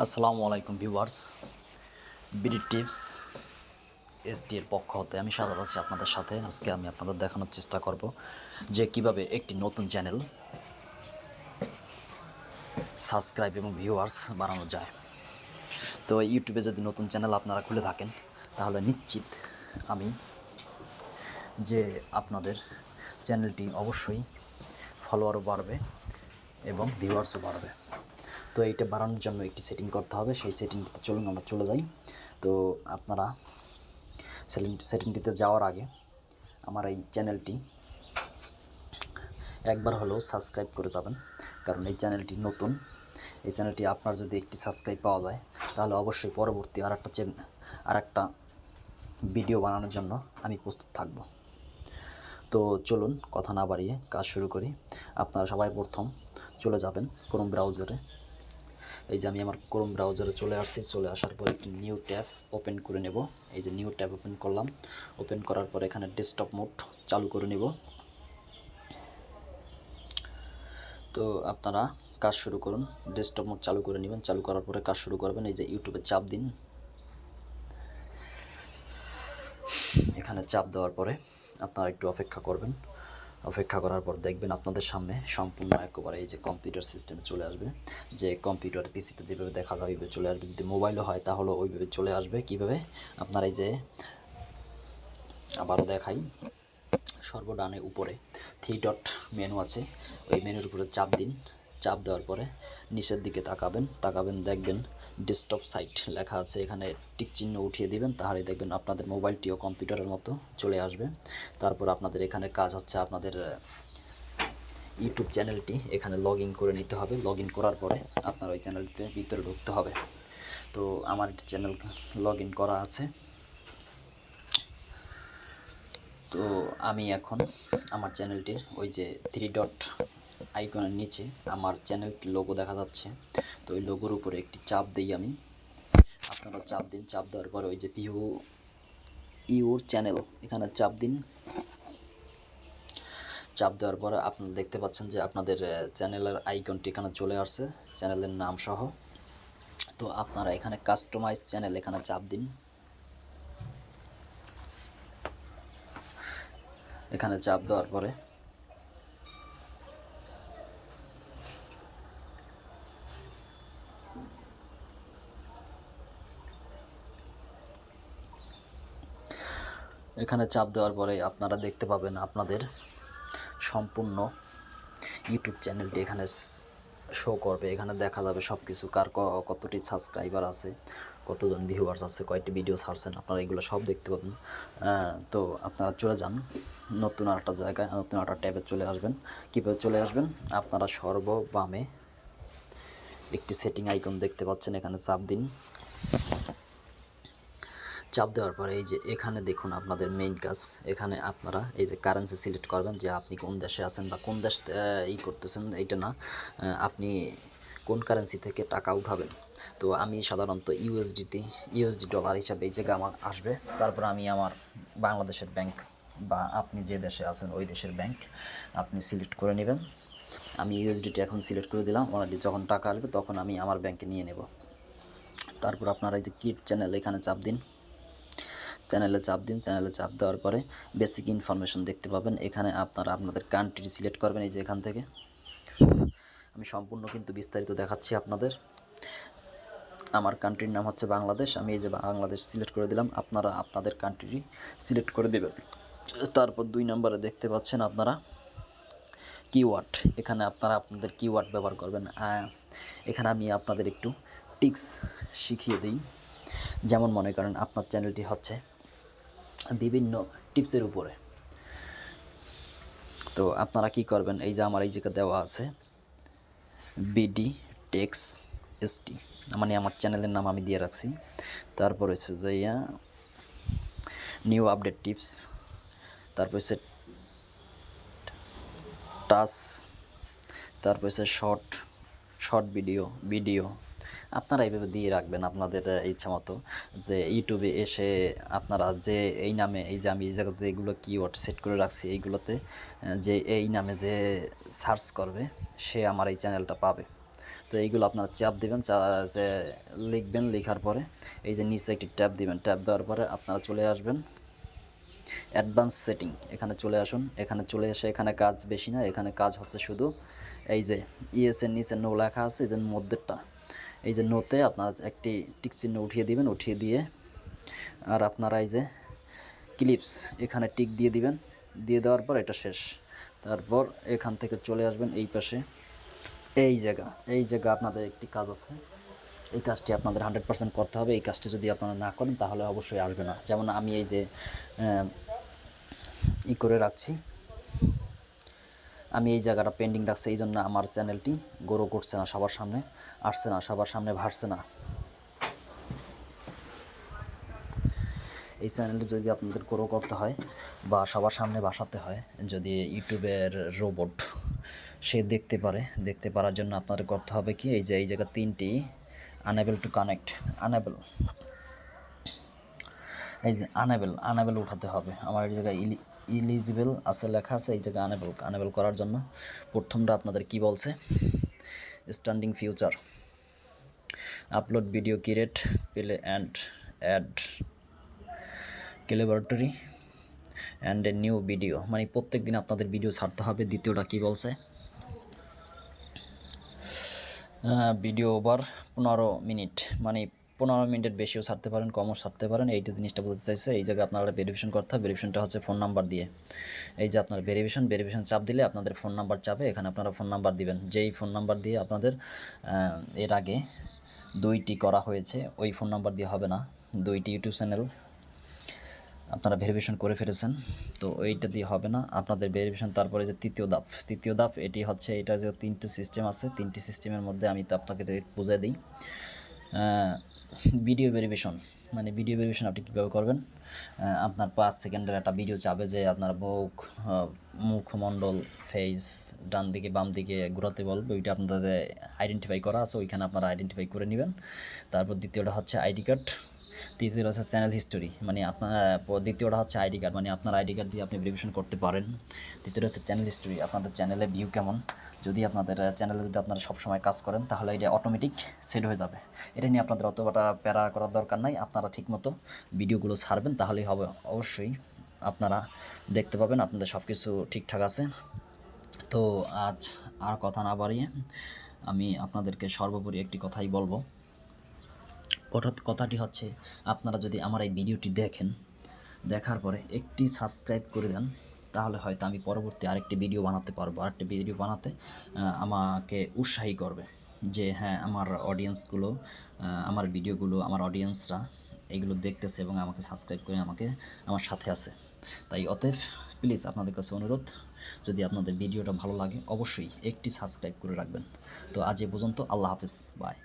আসসালামু আলাইকুম viewers, BD tips SD এর পক্ষ হতে আমি সাদা আছি আপনাদের সাথে। আজকে আমি আপনাদের দেখানোর চেষ্টা করব যে কিভাবে একটি নতুন চ্যানেল সাবস্ক্রাইব এবং ভিউয়ার্স বাড়ানো যায়। তো ইউটিউবে যদি নতুন চ্যানেল আপনারা খুলে থাকেন তাহলে নিশ্চিত আমি যে আপনাদের চ্যানেলটি অবশ্যই ফলোয়ারও বাড়বে এবং ভিউয়ার্সও বাড়বে। তো এইটা বাড়ানোর জন্য একটি সেটিং করতে হবে, সেই সেটিংটিতে চলুন আমরা চলে যাই। তো আপনারা সেটিংটিতে যাওয়ার আগে আমার এই চ্যানেলটি একবার হলেও সাবস্ক্রাইব করে যাবেন, কারণ এই চ্যানেলটি নতুন। এই চ্যানেলটি আপনার যদি একটি সাবস্ক্রাইব পাওয়া যায় তাহলে অবশ্যই পরবর্তী আর একটা ভিডিও বানানোর জন্য আমি প্রস্তুত থাকব। তো চলুন কথা না বাড়িয়ে কাজ শুরু করি। আপনারা সবাই প্রথম চলে যাবেন ক্রোম ব্রাউজারে। এই যে আমি আমার ক্রোম ব্রাউজারে চলে আসছি। চলে আসার পর একটি নিউ ট্যাব ওপেন করে নেব। এই যে নিউ ট্যাব ওপেন করলাম। ওপেন করার পর এখানে ডেস্কটপ মোড চালু করে নেব। তো আপনারা কাজ শুরু করুন, ডেস্কটপ মোড চালু করে নেবেন। চালু করার পরে কাজ শুরু করবেন। এই যে ইউটিউবে চাপ দিন। এখানে চাপ দেওয়ার পরে আপনারা একটু অপেক্ষা করবেন। অপেক্ষা করার পর দেখবেন আপনাদের সামনে সম্পূর্ণ একেবারে এই যে কম্পিউটার সিস্টেমে চলে আসবে। যে কম্পিউটার পিসিতে যেভাবে দেখা যায় ওইভাবে চলে আসবে। যদি মোবাইলও হয় তাহলে ওইভাবে চলে আসবে। কীভাবে আপনারা এই যে আবারও দেখাই, সর্বডানে উপরে 3 ডট মেনু আছে, ওই মেনুর উপরে চাপ দিন। চাপ দেওয়ার পরে নিচের দিকে তাকাবেন দেখবেন ডেস্কটপ সাইট লেখা আছে। এখানে টিক চিহ্ন উঠিয়ে দিবেন, তাহলে দেখবেন আপনাদের মোবাইলটিও কম্পিউটারের মতো চলে আসবে। তারপর আপনাদের এখানে কাজ হচ্ছে আপনাদের ইউটিউব চ্যানেলটি এখানে লগ ইন করে নিতে হবে। লগ ইন করার পরে আপনার ওই চ্যানেলটিতে ভিতরে ঢুকতে হবে। তো আমার চ্যানেল লগ ইন করা আছে। তো আমি এখন আমার চ্যানেলটির ওই যে 3 ডট আইকনের নিচে আমার চ্যানেলটির লোগো দেখা যাচ্ছে। তো ওই লোগোর উপরে একটি চাপ দিই আমি। আপনারা চাপ দিন। চাপ দেওয়ার পরে ওই যে ভিউ ইউর চ্যানেল এখানে চাপ দিন। চাপ দেওয়ার পরে আপনারা দেখতে পাচ্ছেন যে আপনাদের চ্যানেলের আইকনটি এখানে চলে আসছে, চ্যানেলের নাম সহ। তো আপনারা এখানে কাস্টমাইজ চ্যানেল এখানে চাপ দিন। এখানে চাপ দেওয়ার পরে আপনারা দেখতে পাবেন আপনাদের সম্পূর্ণ ইউটিউব চ্যানেলটি এখানে শো করবে। এখানে দেখা যাবে সব কিছু, কার কতটি সাবস্ক্রাইবার আছে, কতজন ভিউয়ার্স আছে, কয়টি ভিডিও ছাড়ছেন, আপনারা এগুলো সব দেখতে পাবেন। তো আপনারা চলে যান নতুন আরেকটা জায়গায়, নতুন আরেকটা ট্যাবে চলে আসবেন। কীভাবে চলে আসবেন, আপনারা সর্ববামে একটি সেটিং আইকন দেখতে পাচ্ছেন, এখানে চাপ দিন। চাপ দেওয়ার পরে এই যে এখানে দেখুন আপনাদের মেইন কাজ। এখানে আপনারা এই যে কারেন্সি সিলেক্ট করবেন, যে আপনি কোন দেশে আছেন বা কোন দেশ করতেছেন, এইটা না, আপনি কোন কারেন্সি থেকে টাকা উঠাবেন। তো আমি সাধারণত ইউএসডি ডলার হিসাবে এই জায়গায় আমার আসবে। তারপর আমি আমার বাংলাদেশের ব্যাংক বা আপনি যে দেশে আছেন ওই দেশের ব্যাংক আপনি সিলেক্ট করে নেবেন। আমি ইউএসডিটি এখন সিলেক্ট করে দিলাম। অলরেডি যখন টাকা আসবে তখন আমি আমার ব্যাংকে নিয়ে নেব। তারপর আপনারা এই যে ক্রিয়েট চ্যানেল এখানে চাপ দিন। চ্যানেলে চাপ দিন। চ্যানেলে চাপ দেওয়ার পরে বেসিক ইনফরমেশন দেখতে পাবেন। এখানে আপনারা আপনাদের কান্ট্রি সিলেক্ট করবেন। এই যে এখান থেকে আমি সম্পূর্ণ কিন্তু বিস্তারিত দেখাচ্ছি আপনাদের। আমার কান্ট্রির নাম হচ্ছে বাংলাদেশ। আমি এই যে বাংলাদেশ সিলেক্ট করে দিলাম। আপনারা আপনাদের কান্ট্রি সিলেক্ট করে দেবেন। তারপর 2 নম্বরে দেখতে পাচ্ছেন আপনারা কিওয়ার্ড। এখানে আপনারা আপনাদের কিওয়ার্ড ব্যবহার করবেন। এখানে আমি আপনাদের একটু টিক্স শিখিয়ে দিই। যেমন মনে করেন আপনার চ্যানেলটি হচ্ছে বিভিন্ন টিপসের উপরে। তো আপনারা কি করবেন, এই যে আমার এই জায়গা দেওয়া আছে বিডি টেক্স এসটি, মানে আমার চ্যানেলের নাম আমি দিয়ে রাখছি। তারপর হচ্ছে যে নিউ আপডেট টিপস, তারপর হচ্ছে টাচ, তারপর হচ্ছে শর্ট ভিডিও আপনারা এইভাবে দিয়ে রাখবেন আপনাদের ইচ্ছা মতো। যে ইউটিউবে এসে আপনারা যে এই নামে, এই যে আমি এই জায়গায় যেগুলো কিওয়ার্ড সেট করে রাখছি এইগুলোতে যে এই নামে যে সার্চ করবে সে আমার এই চ্যানেলটা পাবে। তো এইগুলো আপনারা চাপ দেবেন, যে লিখবেন, লেখার পরে এই যে নিচে একটি ট্যাব দিবেন, ট্যাব দেওয়ার পরে আপনারা চলে আসবেন অ্যাডভান্স সেটিং, এখানে চলে আসুন। এখানে চলে এসে এখানে কাজ বেশি না, এখানে কাজ হচ্ছে শুধু এই যে ইএসের নিচে নো লেখা আছে, এই যে মধ্যেরটা, এই যে নোতে আপনারা একটি টিক চিহ্ন উঠিয়ে দিবেন, উঠিয়ে দিয়ে আর আপনারা এই যে ক্লিপস এখানে টিক দিয়ে দিবেন, দিয়ে দেওয়ার পর এটা শেষ। তারপর এখান থেকে চলে আসবেন এই পাশে, এই জায়গা আপনাদের একটি কাজ আছে, এই কাজটি আপনাদের 100% করতে হবে। এই কাজটি যদি আপনারা না করেন তাহলে অবশ্যই আসবে না। যেমন আমি এই যে করে রাখছি, আমি এই জায়গাটা পেন্ডিং রাখছি, এই জন্য আমার চ্যানেলটি গ্রো করছে না, সবার সামনে আসছে না, সবার সামনে ভাসছে না। এই চ্যানেলটি যদি আপনাদের গ্রো করতে হয় বা সবার সামনে ভাসাতে হয়, যদি ইউটিউবের রোবট সে দেখতে পারার জন্য আপনাদের করতে হবে কি, এই যে এই জায়গা তিনটি আনএবল টু কানেক্ট, এই যে আনএবল উঠাতে হবে। আমার এই জায়গায় ইলিজিবল আছে লেখা আছে, এই জায়গায় আনএবল করার জন্য প্রথমটা আপনাদের কি বলছে, standing future, upload video, create, play and add collaboratory and a new video, মানে প্রত্যেক দিন আপনাদের ভিডিও ছাড়তে হবে। দ্বিতীয়টা কি বলছে, ভিডিও ওভার 15 মিনিট, মানে 15 মিনিটের বেশিও ছাড়তে পারেন, কমও ছাড়তে পারেন, এইটা জিনিসটা বলতে চাইছে। এই জায়গায় আপনারা ভেরিফিকেশন করতে হবে, ভেরিফিকেশনটা হচ্ছে ফোন নাম্বার দিয়ে। এই যে আপনার ভেরিফিকেশন চাপ দিলে আপনাদের ফোন নাম্বার চাপে, এখানে আপনারা ফোন নাম্বার দিবেন, যেই ফোন নাম্বার দিয়ে আপনাদের এর আগে 2টি করা হয়েছে, ওই ফোন নাম্বার দিয়ে হবে না। 2টি ইউটিউব চ্যানেল আপনারা ভেরিফিকেশন করে ফেলেছেন, তো ওইটা দিয়ে হবে না আপনাদের ভেরিফিকেশন। তারপরে যে তৃতীয় ধাপ এটি হচ্ছে, এটা যে 3টে সিস্টেম আছে, 3টি সিস্টেমের মধ্যে আমি তো আপনাকে বুঝিয়ে দিই। ভিডিও ভেরিফিকেশন, মানে ভিডিও ভেরিফিকেশন আপনি কীভাবে করবেন, আপনার 5 সেকেন্ডের একটা ভিডিও চাবে, যে আপনার মুখমণ্ডল, ফেস, ডান দিকে বাম দিকে ঘোরাতে বলবে, ওইটা আপনাদের আইডেন্টিফাই করা আছে, ওইখানে আপনারা আইডেন্টিফাই করে নেবেন। তারপর দ্বিতীয়টা হচ্ছে আইডি কার্ড, তৃতীয়টা হচ্ছে চ্যানেল হিস্টোরি, মানে আপনার দ্বিতীয়টা হচ্ছে আইডি কার্ড, মানে আপনার আইডি কার্ড দিয়ে আপনি ভেরিফিকেশন করতে পারেন। তৃতীয়টা হচ্ছে চ্যানেল হিস্টোরি, আপনাদের চ্যানেলে ভিউ কেমন, যদি আপনাদের চ্যানেলে যদি আপনারা সবসময় কাজ করেন তাহলে এটা অটোমেটিক সেট হয়ে যাবে। এটা নিয়ে আপনাদের অতটা প্যারা করার দরকার নাই, আপনারা ঠিকমতো ভিডিওগুলো ছাড়বেন তাহলেই হবে। অবশ্যই আপনারা দেখতে পাবেন আপনাদের সব কিছু ঠিকঠাক আছে। তো আজ আর কথা না বাড়িয়ে আমি আপনাদেরকে সর্বোপরি একটি কথাই বলবো। কথাটি হচ্ছে, আপনারা যদি আমার এই ভিডিওটি দেখার পরে একটি সাবস্ক্রাইব করে দেন, তাহলে হয়তো আমি পরবর্তী আরেকটি ভিডিও বানাতে পারবো। আরেকটি ভিডিও বানাতে আমাকে উৎসাহী করবে, যে হ্যাঁ আমার অডিয়েন্সগুলো, আমার ভিডিওগুলো, আমার অডিয়েন্সরা এগুলো দেখতেছে এবং আমাকে সাবস্ক্রাইব করে আমার সাথে আছে। তাই অতএব প্লিজ আপনাদের কাছে অনুরোধ, যদি আপনাদের ভিডিওটা ভালো লাগে অবশ্যই একটি সাবস্ক্রাইব করে রাখবেন। তো আজ এ পর্যন্ত, আল্লাহ হাফেজ, বাই।